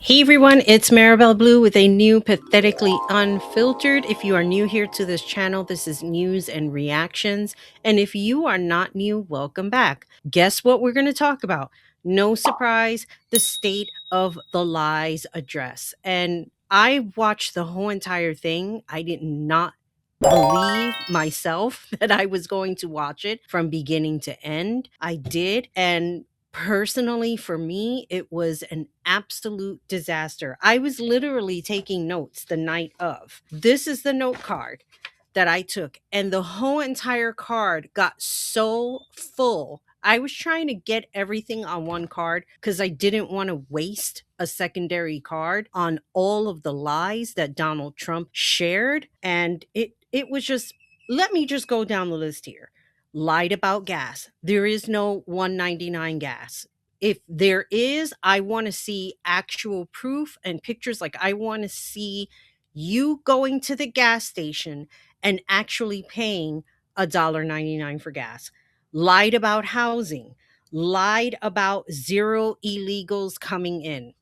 Hey everyone, it's Maribel Blue with a new Pathetically Unfiltered. If you are new here to this channel, this is news and reactions. And if you are not new, welcome back. Guess what we're going to talk about? No surprise, the State of the Lies address. And I watched the whole entire thing. I did not believe myself that I was going to watch it from beginning to end. I did. And personally, for me, it was an absolute disaster. I was literally taking notes the night of. This is the note card that I took, and the whole entire card got so full. I was trying to get everything on one card because I didn't want to waste a secondary card on all of the lies that Donald Trump shared. And it was just, let me just go down the list here. Lied about gas. There is no 199 gas. If there is, I want to see actual proof and pictures. Like, I want to see you going to the gas station and actually paying $1.99 for gas. Lied about housing, lied about zero illegals coming in.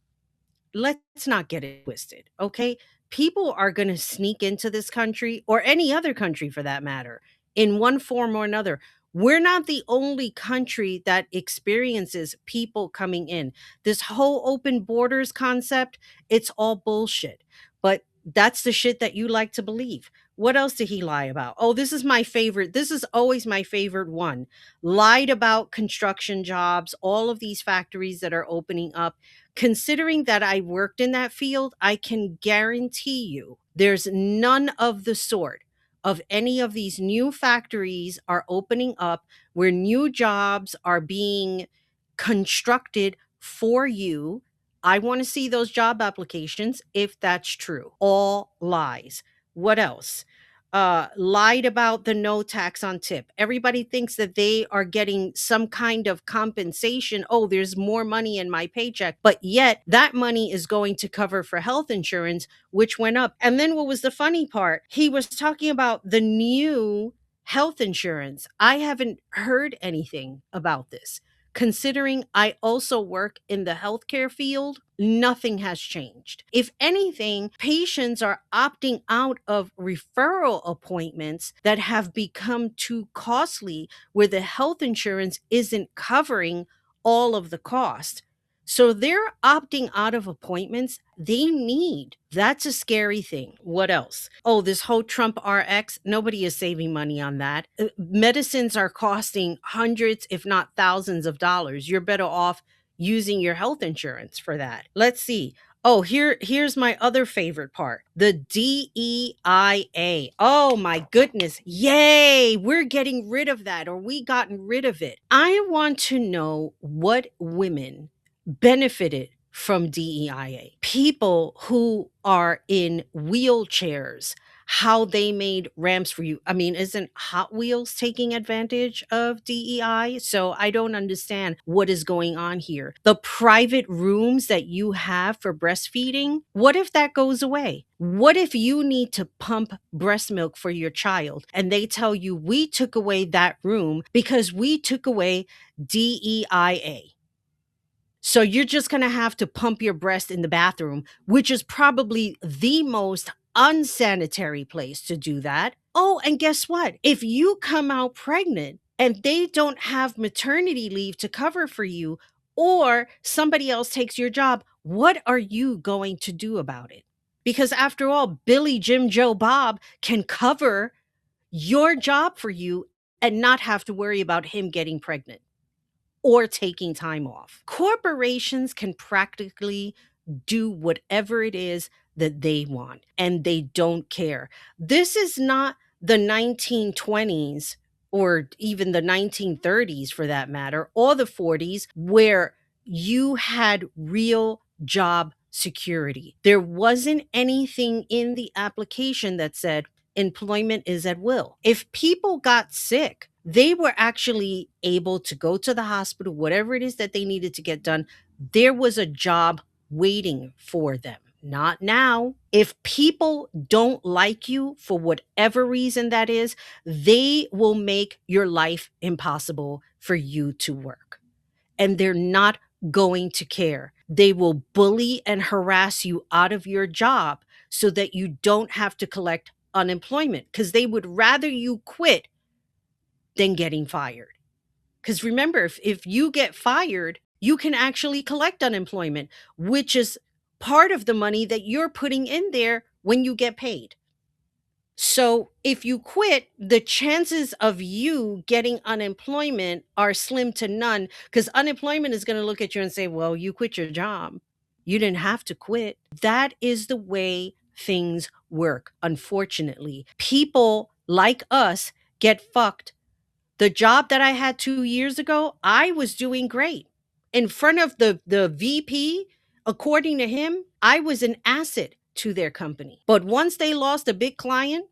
Let's not get it twisted, okay? People are going to sneak into this country, or any other country for that matter, in one form or another. We're not the only country that experiences people coming in. This whole open borders concept, it's all bullshit. But that's the shit that you like to believe. What else did he lie about? Oh, this is my favorite. This is always my favorite one. Lied about construction jobs, all of these factories that are opening up. Considering that I worked in that field, I can guarantee you there's none of the sort of any of these new factories are opening up where new jobs are being constructed for you. I want to see those job applications if that's true. All lies. What else? Lied about the no tax on tip. Everybody thinks that they are getting some kind of compensation. Oh, there's more money in my paycheck. But yet that money is going to cover for health insurance, which went up. And then what was the funny part? He was talking about the new health insurance. I haven't heard anything about this. Considering I also work in the healthcare field, nothing has changed. If anything, patients are opting out of referral appointments that have become too costly, where the health insurance isn't covering all of the cost. So they're opting out of appointments they need. That's a scary thing. What else? Oh, this whole Trump RX, nobody is saving money on that. Medicines are costing hundreds, if not thousands of dollars. You're better off using your health insurance for that. Let's see. Oh, here's my other favorite part. The DEIA. Oh my goodness. Yay, we're getting rid of that, or we gotten rid of it. I want to know what women benefited from DEIA. People who are in wheelchairs, how they made ramps for you. I mean, isn't Hot Wheels taking advantage of DEI? So I don't understand what is going on here. The private rooms that you have for breastfeeding, what if that goes away? What if you need to pump breast milk for your child and they tell you, we took away that room because we took away DEIA? So you're just going to have to pump your breast in the bathroom, which is probably the most unsanitary place to do that. Oh, and guess what? If you come out pregnant and they don't have maternity leave to cover for you, or somebody else takes your job, what are you going to do about it? Because after all, Billy, Jim, Joe, Bob can cover your job for you and not have to worry about him getting pregnant or taking time off. Corporations can practically do whatever it is that they want, and they don't care. This is not the 1920s or even the 1930s for that matter, or the 40s, where you had real job security. There wasn't anything in the application that said employment is at will. If people got sick, they were actually able to go to the hospital, whatever it is that they needed to get done. There was a job waiting for them. Not now. If people don't like you for whatever reason that is, they will make your life impossible for you to work. And they're not going to care. They will bully and harass you out of your job so that you don't have to collect unemployment because they would rather you quit than getting fired. Because remember, if you get fired, you can actually collect unemployment, which is part of the money that you're putting in there when you get paid. So if you quit, the chances of you getting unemployment are slim to none because unemployment is going to look at you and say, well, you quit your job. You didn't have to quit. That is the way things work. Unfortunately, people like us get fucked. The job that I had 2 years ago, I was doing great. In front of the VP, according to him, I was an asset to their company. But once they lost a big client,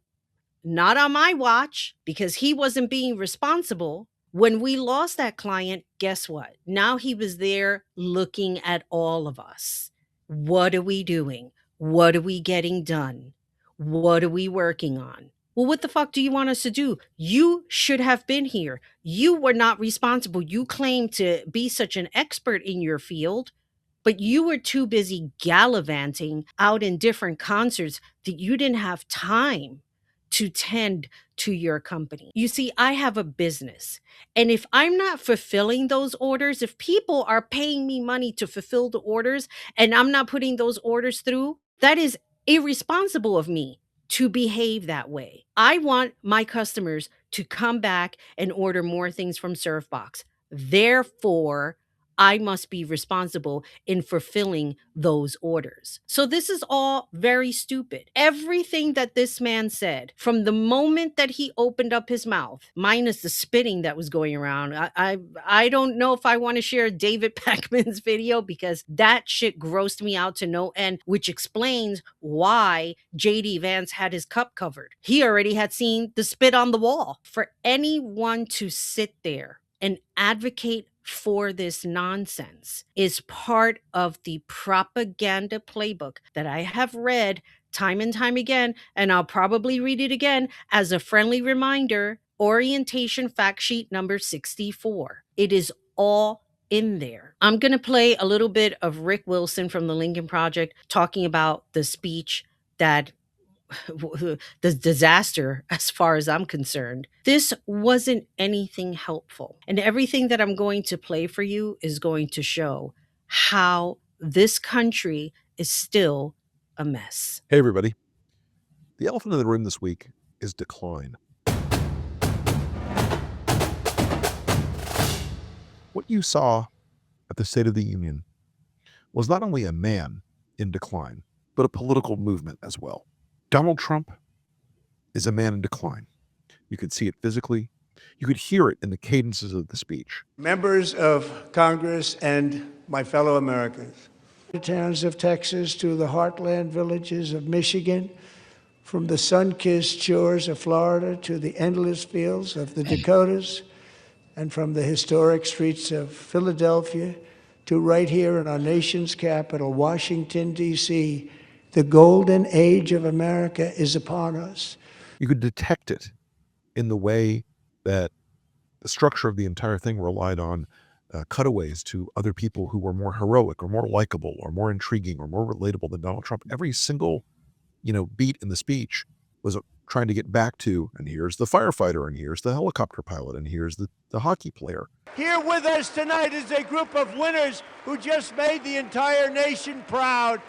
not on my watch because he wasn't being responsible. When we lost that client, guess what? Now he was there looking at all of us. What are we doing? What are we getting done? What are we working on? Well, what the fuck do you want us to do? You should have been here. You were not responsible. You claim to be such an expert in your field, but you were too busy gallivanting out in different concerts that you didn't have time to tend to your company. You see, I have a business. And if I'm not fulfilling those orders, if people are paying me money to fulfill the orders and I'm not putting those orders through, that is irresponsible of me to behave that way. I want my customers to come back and order more things from Surfbox. Therefore, I must be responsible in fulfilling those orders. So this is all very stupid. Everything that this man said from the moment that he opened up his mouth, minus the spitting that was going around. I don't know if I want to share David Pakman's video because that shit grossed me out to no end, which explains why JD Vance had his cup covered. He already had seen the spit on the wall. For anyone to sit there and advocate for this nonsense is part of the propaganda playbook that I have read time and time again, and I'll probably read it again as a friendly reminder. Orientation fact sheet number 64. It is all in there. I'm going to play a little bit of Rick Wilson from the Lincoln Project talking about the speech that the disaster as far as I'm concerned. This wasn't anything helpful. And everything that I'm going to play for you is going to show how this country is still a mess. Hey, everybody. The elephant in the room this week is decline. What you saw at the State of the Union was not only a man in decline, but a political movement as well. Donald Trump is a man in decline. You could see it physically. You could hear it in the cadences of the speech. Members of Congress and my fellow Americans, the towns of Texas to the heartland villages of Michigan, from the sun-kissed shores of Florida to the endless fields of the Dakotas, and from the historic streets of Philadelphia to right here in our nation's capital, Washington, D.C., the golden age of America is upon us. You could detect it in the way that the structure of the entire thing relied on cutaways to other people who were more heroic or more likable or more intriguing or more relatable than Donald Trump. Every single, beat in the speech was trying to get back to, and here's the firefighter, and here's the helicopter pilot, and here's the hockey player. Here with us tonight is a group of winners who just made the entire nation proud.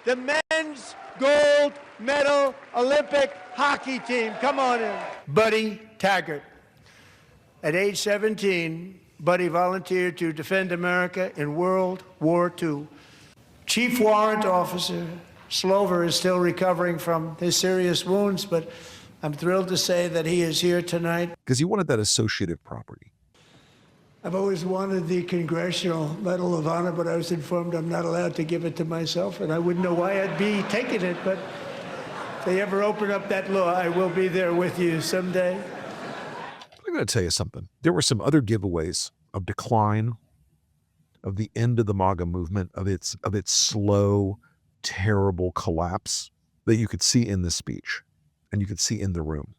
The men's gold medal Olympic hockey team. Come on in. Buddy Taggart. At age 17, Buddy volunteered to defend America in World War II. Chief Warrant Officer Slover is still recovering from his serious wounds, but I'm thrilled to say that he is here tonight. Because he wanted that associative property. I've always wanted the Congressional Medal of Honor, but I was informed I'm not allowed to give it to myself, and I wouldn't know why I'd be taking it, but if they ever open up that law, I will be there with you someday. I'm going to tell you something. There were some other giveaways of decline, of the end of the MAGA movement, of its slow, terrible collapse that you could see in this speech and you could see in the room.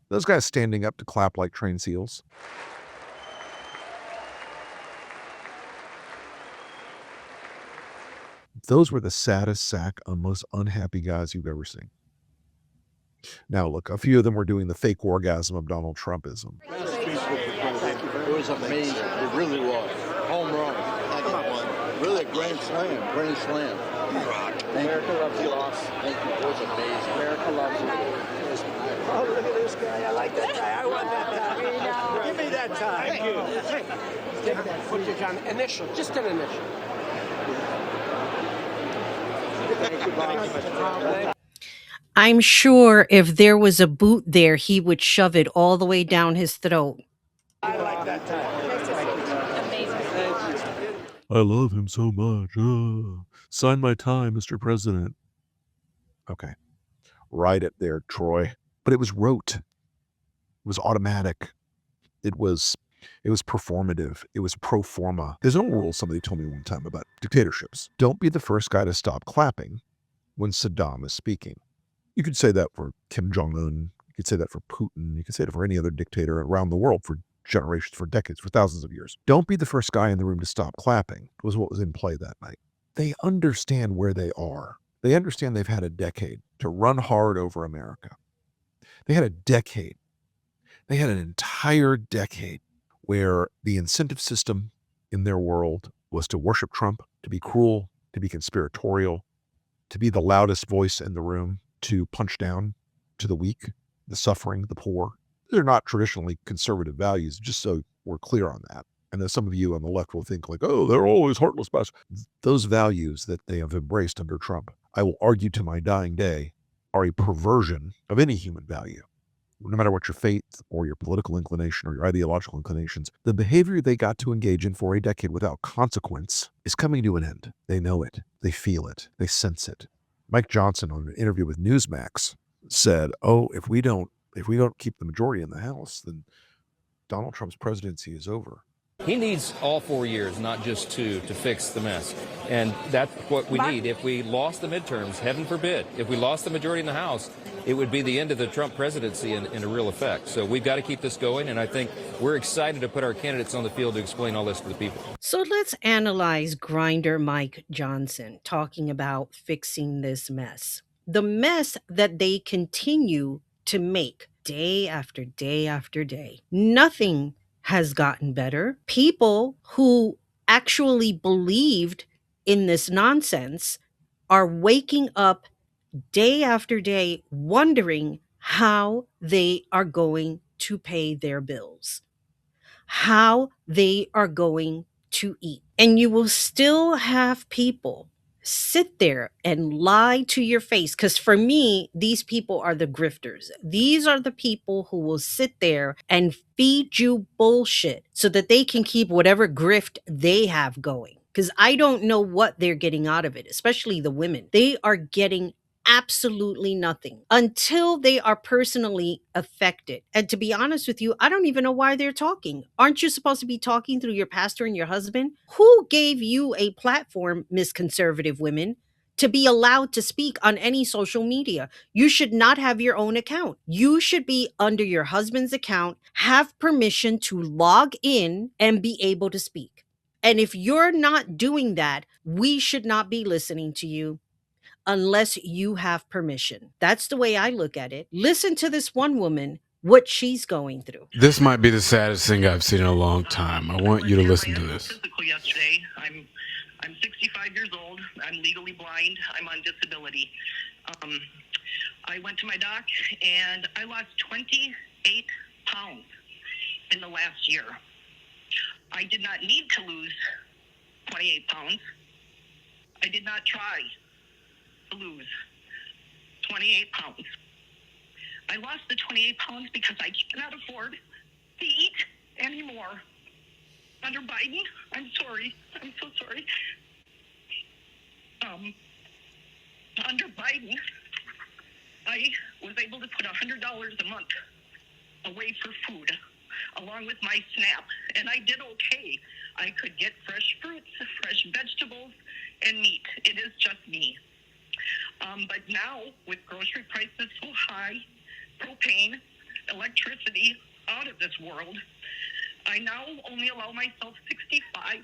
Those guys standing up to clap like trained seals. Those were the saddest sack and most unhappy guys you've ever seen. Now, look, a few of them were doing the fake orgasm of Donald Trumpism. It was amazing. It really was. Home run. Really a grand slam. Grand slam. America loves you. Thank you. It was amazing. America loves you. Oh, look at this guy. I like that guy. I want that tie. Give me that tie. Thank you. Hey, take that footage on initial, just an initial. Thank you, Bob. I'm sure if there was a boot there, he would shove it all the way down his throat. I like that tie. I love him so much. Sign my tie, Mr. President. Okay. Write it there, Troy. But it was rote. It was automatic. It was performative. It was pro forma. There's no rule somebody told me one time about dictatorships. Don't be the first guy to stop clapping when Saddam is speaking. You could say that for Kim Jong-un. You could say that for Putin. You could say that for any other dictator around the world for generations, for decades, for thousands of years. Don't be the first guy in the room to stop clapping, was what was in play that night. They understand where they are. They understand they've had a decade to run hard over America. They had a decade. They had an entire decade where the incentive system in their world was to worship Trump, to be cruel, to be conspiratorial, to be the loudest voice in the room, to punch down to the weak, the suffering, the poor. They're not traditionally conservative values, just so we're clear on that. And then some of you on the left will think like, oh, they're always heartless bastards. Those values that they have embraced under Trump, I will argue to my dying day, are a perversion of any human value. No matter what your faith or your political inclination or your ideological inclinations, the behavior they got to engage in for a decade without consequence is coming to an end. They know it. They feel it. They sense it. Mike Johnson, on an interview with Newsmax, said, oh, if we don't keep the majority in the House, then Donald Trump's presidency is over. He needs all 4 years, not just 2, to fix the mess. And that's what we need. If we lost the midterms, heaven forbid, if we lost the majority in the House, it would be the end of the Trump presidency in a real effect. So we've got to keep this going, and I think we're excited to put our candidates on the field to explain all this to the people. So let's analyze Grinder Mike Johnson talking about fixing this mess. The mess that they continue to make day after day after day. Nothing has gotten better. People who actually believed in this nonsense are waking up day after day wondering how they are going to pay their bills, how they are going to eat. And you will still have people sit there and lie to your face. Because for me, these people are the grifters. These are the people who will sit there and feed you bullshit so that they can keep whatever grift they have going. Because I don't know what they're getting out of it, especially the women. They are getting absolutely nothing until they are personally affected. And to be honest with you, I don't even know why they're talking. Aren't you supposed to be talking through your pastor and your husband? Who gave you a platform, Miss Conservative Women, to be allowed to speak on any social media? You should not have your own account. You should be under your husband's account, have permission to log in and be able to speak. And if you're not doing that, we should not be listening to you unless you have permission. That's the way I look at it. Listen to this one woman, what she's going through. This might be the saddest thing I've seen in a long time. I want you to listen to this. Yesterday, I'm 65 years old. I'm legally blind. I'm on disability. I went to my doc and I lost 28 pounds in the last year. I did not need to lose 28 pounds. I did not try to lose 28 pounds. I lost the 28 pounds because I cannot afford to eat anymore. Under Biden, I'm sorry. I'm so sorry. Under Biden, I was able to put $100 a month away for food, along with my SNAP, and I did okay. I could get fresh fruits, fresh vegetables, and meat. It is just me. But now, with grocery prices so high, propane, electricity out of this world, I now only allow myself $65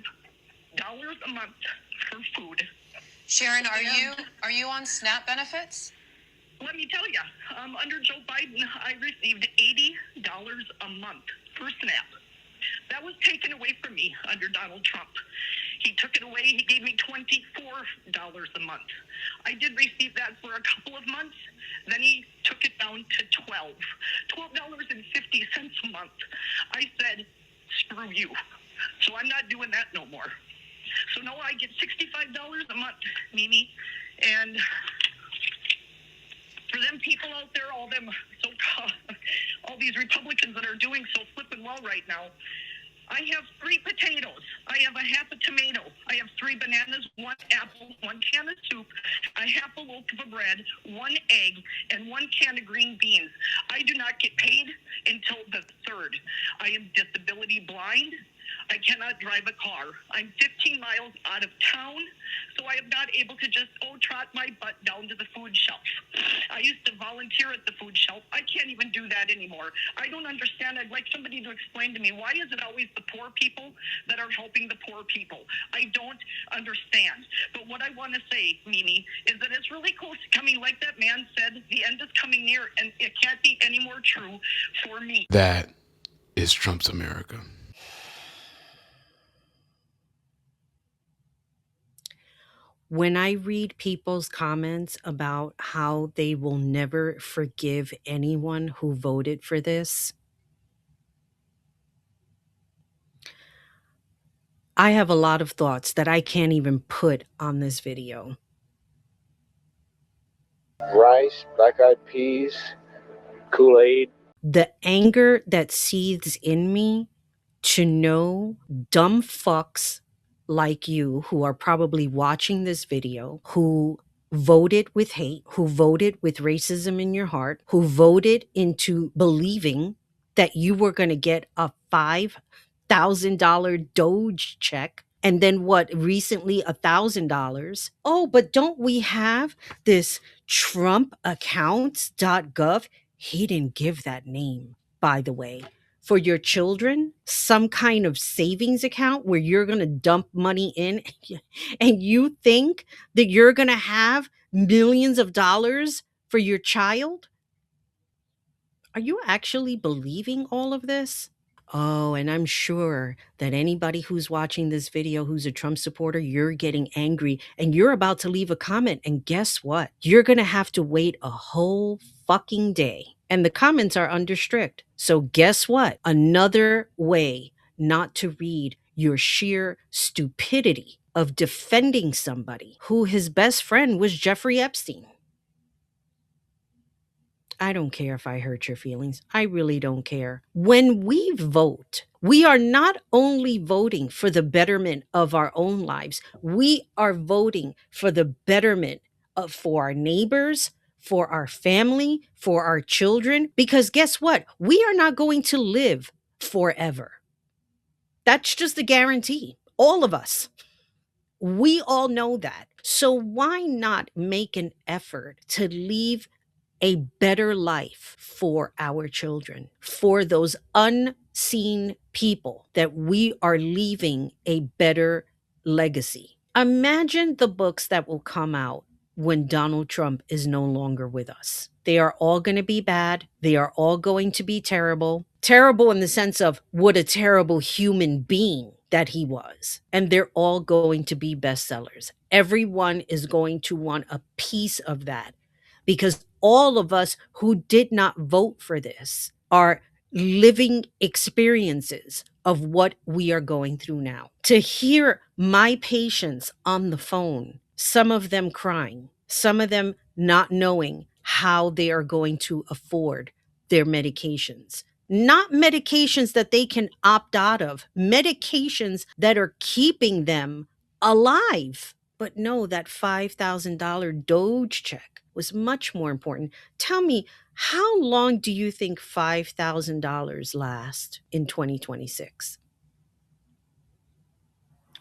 a month for food. Sharon, are you on SNAP benefits? Let me tell you, under Joe Biden, I received $80 a month for SNAP. That was taken away from me under Donald Trump. He took it away. He gave me $24 a month. I did receive that for a couple of months. Then he took it down to $12.50 a month. I said, screw you. So I'm not doing that no more. So now I get $65 a month, Mimi. And for them people out there, all these Republicans that are doing so flippin' well right now, I have 3 potatoes. I have a half a tomato. I have 3 bananas, 1 apple, 1 can of soup, a half a loaf of bread, 1 egg, and 1 can of green beans. I do not get paid until the 3rd. I am disability blind. I cannot drive a car. I'm 15 miles out of town, so I am not able to just trot my butt down to the food shelf. I used to volunteer at the food shelf. I can't even do that anymore. I don't understand. I'd like somebody to explain to me, why is it always the poor people that are helping the poor people? I don't understand. But what I want to say, Mimi, is that it's really close to coming. Like that man said, the end is coming near, and it can't be any more true for me. That is Trump's America. When I read people's comments about how they will never forgive anyone who voted for this, I have a lot of thoughts that I can't even put on this video. Rice, black-eyed peas, Kool-Aid. The anger that seethes in me to know dumb fucks like you who are probably watching this video, who voted with hate, who voted with racism in your heart, who voted into believing that you were going to get a $5,000 Doge check. And then what, recently $1,000. Oh, but don't we have this trumpaccounts.gov? He didn't give that name, by the way. For your children, some kind of savings account where you're going to dump money in and you think that you're going to have millions of dollars for your child? Are you actually believing all of this? Oh, and I'm sure that anybody who's watching this video who's a Trump supporter, you're getting angry and you're about to leave a comment. And guess what? You're going to have to wait a whole fucking day. And the comments are under strict. So guess what? Another way not to read your sheer stupidity of defending somebody who his best friend was Jeffrey Epstein. I don't care if I hurt your feelings. I really don't care. When we vote, we are not only voting for the betterment of our own lives, we are voting for the betterment for our neighbors, for our family, for our children. Because guess what? We are not going to live forever. That's just a guarantee. All of us. We all know that. So why not make an effort to leave a better life for our children, for those unseen people, that we are leaving a better legacy? Imagine the books that will come out when Donald Trump is no longer with us. They are all going to be bad. They are all going to be terrible. Terrible in the sense of what a terrible human being that he was. And they're all going to be bestsellers. Everyone is going to want a piece of that, because all of us who did not vote for this are living experiences of what we are going through now. To hear my patients on the phone, some of them crying, some of them not knowing how they are going to afford their medications. Not medications that they can opt out of, medications that are keeping them alive. But no, that $5,000 Doge check was much more important. Tell me, how long do you think $5,000 lasts in 2026?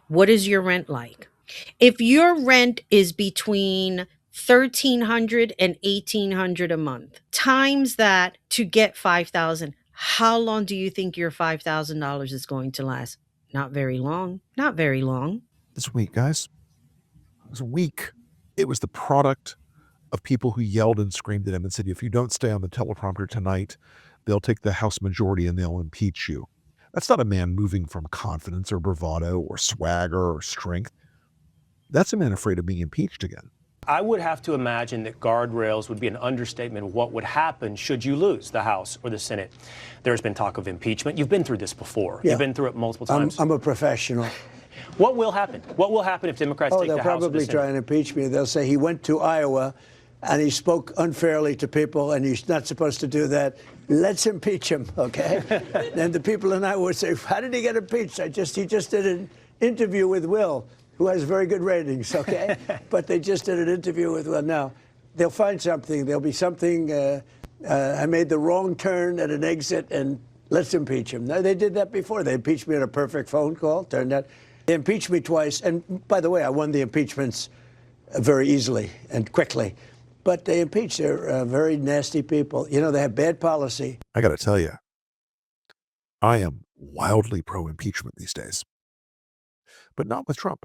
What is your rent like? If your rent is between $1,300 and $1,800 a month, times that to get $5,000, how long do you think your $5,000 is going to last? Not very long. Not very long. This week, guys. It was a week. It was the product of people who yelled and screamed at him and said, if you don't stay on the teleprompter tonight, they'll take the House majority and they'll impeach you. That's not a man moving from confidence or bravado or swagger or strength. That's a man afraid of being impeached again. I would have to imagine that guardrails would be an understatement of what would happen should you lose the House or the Senate. There's been talk of impeachment. You've been through this before. Yeah. You've been through it multiple times. I'm a professional. What will happen? What will happen if Democrats take the House? They'll probably try and impeach me. They'll say he went to Iowa and he spoke unfairly to people and he's not supposed to do that. Let's impeach him, okay? And the people in Iowa would say, how did he get impeached? He just did an interview with Will, who has very good ratings, okay? But they just did an interview with Will. Now, they'll find something. There'll be something, I made the wrong turn at an exit and let's impeach him. No, they did that before. They impeached me on a perfect phone call, turned out. They impeached me twice. And by the way, I won the impeachments very easily and quickly. But they impeach. They're very nasty people. You know, they have bad policy. I got to tell you, I am wildly pro-impeachment these days. But not with Trump.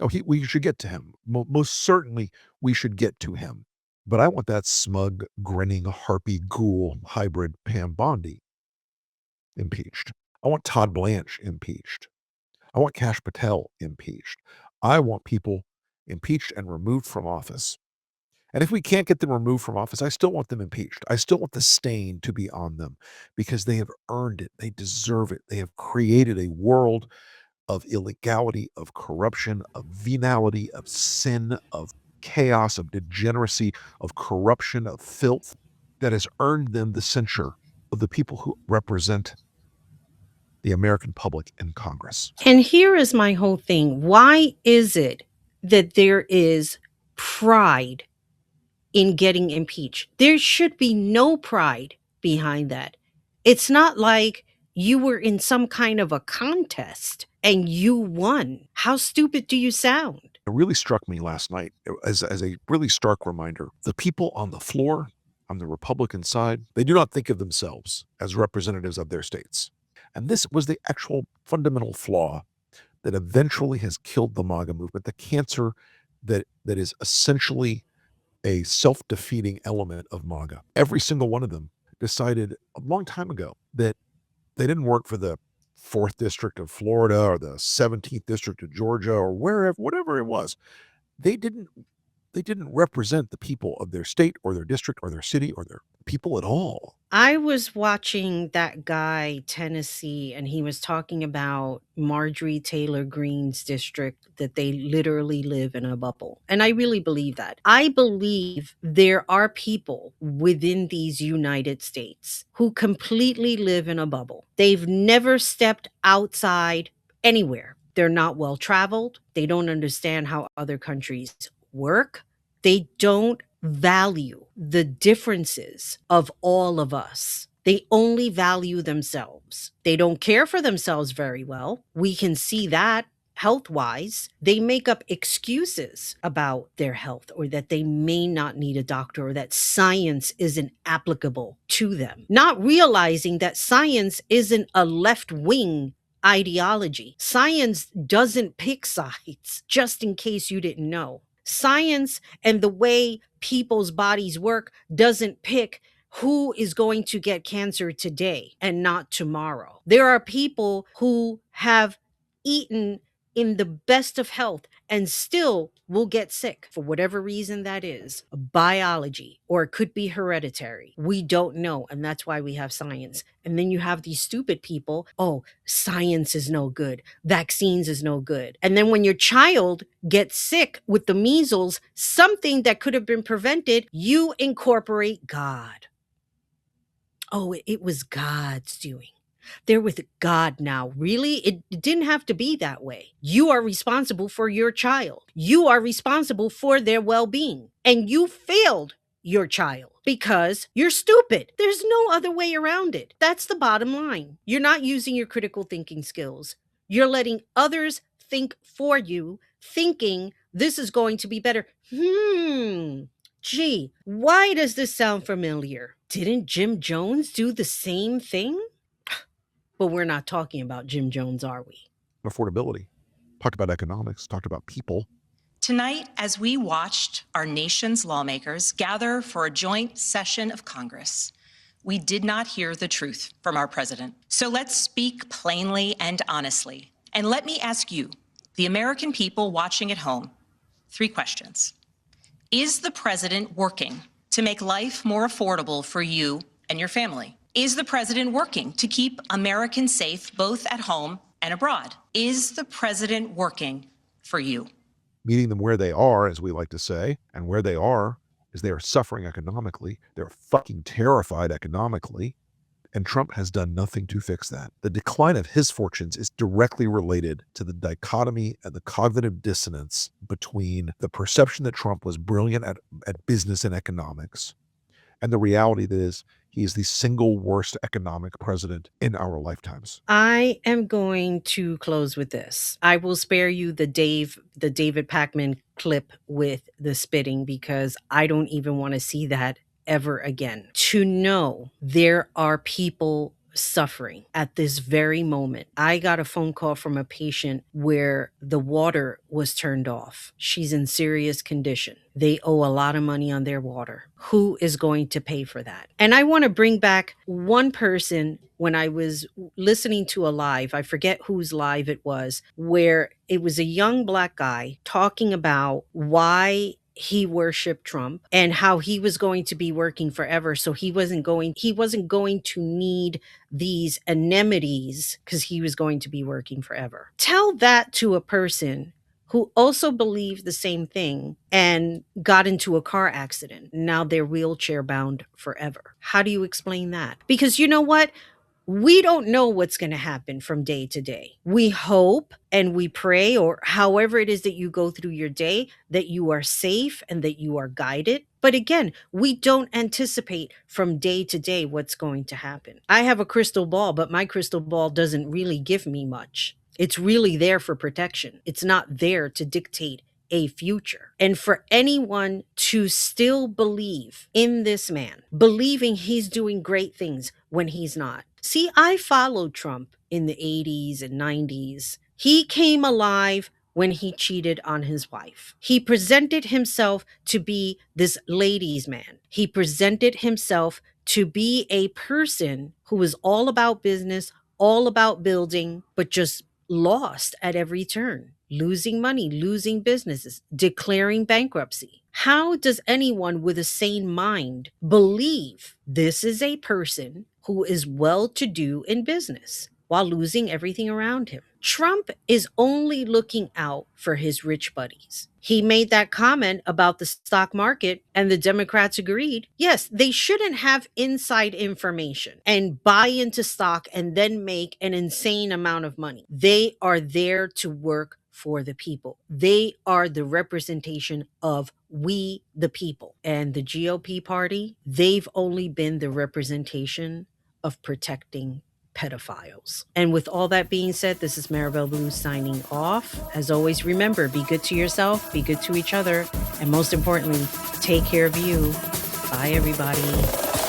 Oh, we should get to him. Most certainly we should get to him. But I want that smug, grinning, harpy, ghoul hybrid Pam Bondi impeached. I want Todd Blanche impeached. I want Kash Patel impeached. I want people impeached and removed from office. And if we can't get them removed from office, I still want them impeached. I still want the stain to be on them because they have earned it. They deserve it. They have created a world of illegality, of corruption, of venality, of sin, of chaos, of degeneracy, of corruption, of filth that has earned them the censure of the people who represent the American public in Congress. And here is my whole thing. Why is it that there is pride in getting impeached? There should be no pride behind that. It's not like you were in some kind of a contest and you won. How stupid do you sound? It really struck me last night as a really stark reminder. The people on the floor, on the Republican side, they do not think of themselves as representatives of their states. And this was the actual fundamental flaw that eventually has killed the MAGA movement, the cancer that is essentially a self-defeating element of MAGA. Every single one of them decided a long time ago that they didn't work for the 4th District of Florida or the 17th District of Georgia or wherever, whatever it was. They didn't represent the people of their state or their district or their city or their people at all. I was watching that guy, Tennessee, and he was talking about Marjorie Taylor Greene's district, that they literally live in a bubble. And I really believe that. I believe there are people within these United States who completely live in a bubble. They've never stepped outside anywhere. They're not well traveled. They don't understand how other countries work. They don't value the differences of all of us. They only value themselves. They don't care for themselves very well. We can see that health-wise. They make up excuses about their health or that they may not need a doctor or that science isn't applicable to them, not realizing that science isn't a left-wing ideology. Science doesn't pick sides, just in case you didn't know. Science and the way people's bodies work doesn't pick who is going to get cancer today and not tomorrow. There are people who have eaten in the best of health and still will get sick for whatever reason that is. Biology, or it could be hereditary. We don't know. And that's why we have science. And then you have these stupid people. Oh, science is no good. Vaccines is no good. And then when your child gets sick with the measles, something that could have been prevented, you incorporate God. Oh, it was God's doing. They're with God now. Really? It didn't have to be that way. You are responsible for your child. You are responsible for their well-being. And you failed your child because you're stupid. There's no other way around it. That's the bottom line. You're not using your critical thinking skills. You're letting others think for you, thinking this is going to be better. Gee, why does this sound familiar? Didn't Jim Jones do the same thing? But we're not talking about Jim Jones, are we? Affordability. Talked about economics, talked about people. Tonight, as we watched our nation's lawmakers gather for a joint session of Congress, we did not hear the truth from our president. So let's speak plainly and honestly. And let me ask you, the American people watching at home, 3 questions. Is the president working to make life more affordable for you and your family? Is the president working to keep Americans safe both at home and abroad? Is the president working for you? Meeting them where they are, as we like to say, and where they are is they are suffering economically. They're fucking terrified economically. And Trump has done nothing to fix that. The decline of his fortunes is directly related to the dichotomy and the cognitive dissonance between the perception that Trump was brilliant at business and economics and the reality that is he is the single worst economic president in our lifetimes. I am going to close with this. I will spare you the David Pakman clip with the spitting because I don't even want to see that ever again. To know there are people suffering at this very moment. I got a phone call from a patient where the water was turned off. She's in serious condition. They owe a lot of money on their water. Who is going to pay for that? And I want to bring back one person when I was listening to a live, I forget whose live it was, where it was a young Black guy talking about why he worshiped Trump and how he was going to be working forever. So he wasn't going to need these amenities because he was going to be working forever. Tell that to a person who also believed the same thing and got into a car accident. Now they're wheelchair bound forever. How do you explain that? Because you know what? We don't know what's going to happen from day to day. We hope and we pray, or however it is that you go through your day, that you are safe and that you are guided. But again, we don't anticipate from day to day what's going to happen. I have a crystal ball, but my crystal ball doesn't really give me much. It's really there for protection. It's not there to dictate a future. And for anyone to still believe in this man, believing he's doing great things when he's not. See, I followed Trump in the 80s and 90s. He came alive when he cheated on his wife. He presented himself to be this ladies' man. He presented himself to be a person who was all about business, all about building, but just lost at every turn. Losing money, losing businesses, declaring bankruptcy. How does anyone with a sane mind believe this is a person who is well-to-do in business while losing everything around him? Trump is only looking out for his rich buddies. He made that comment about the stock market and the Democrats agreed. Yes, they shouldn't have inside information and buy into stock and then make an insane amount of money. They are there to work for the people. They are the representation of we, the people. And the GOP party, they've only been the representation of protecting pedophiles. And with all that being said, this is Maribel Blue signing off. As always, remember, be good to yourself, be good to each other, and most importantly, take care of you. Bye, everybody.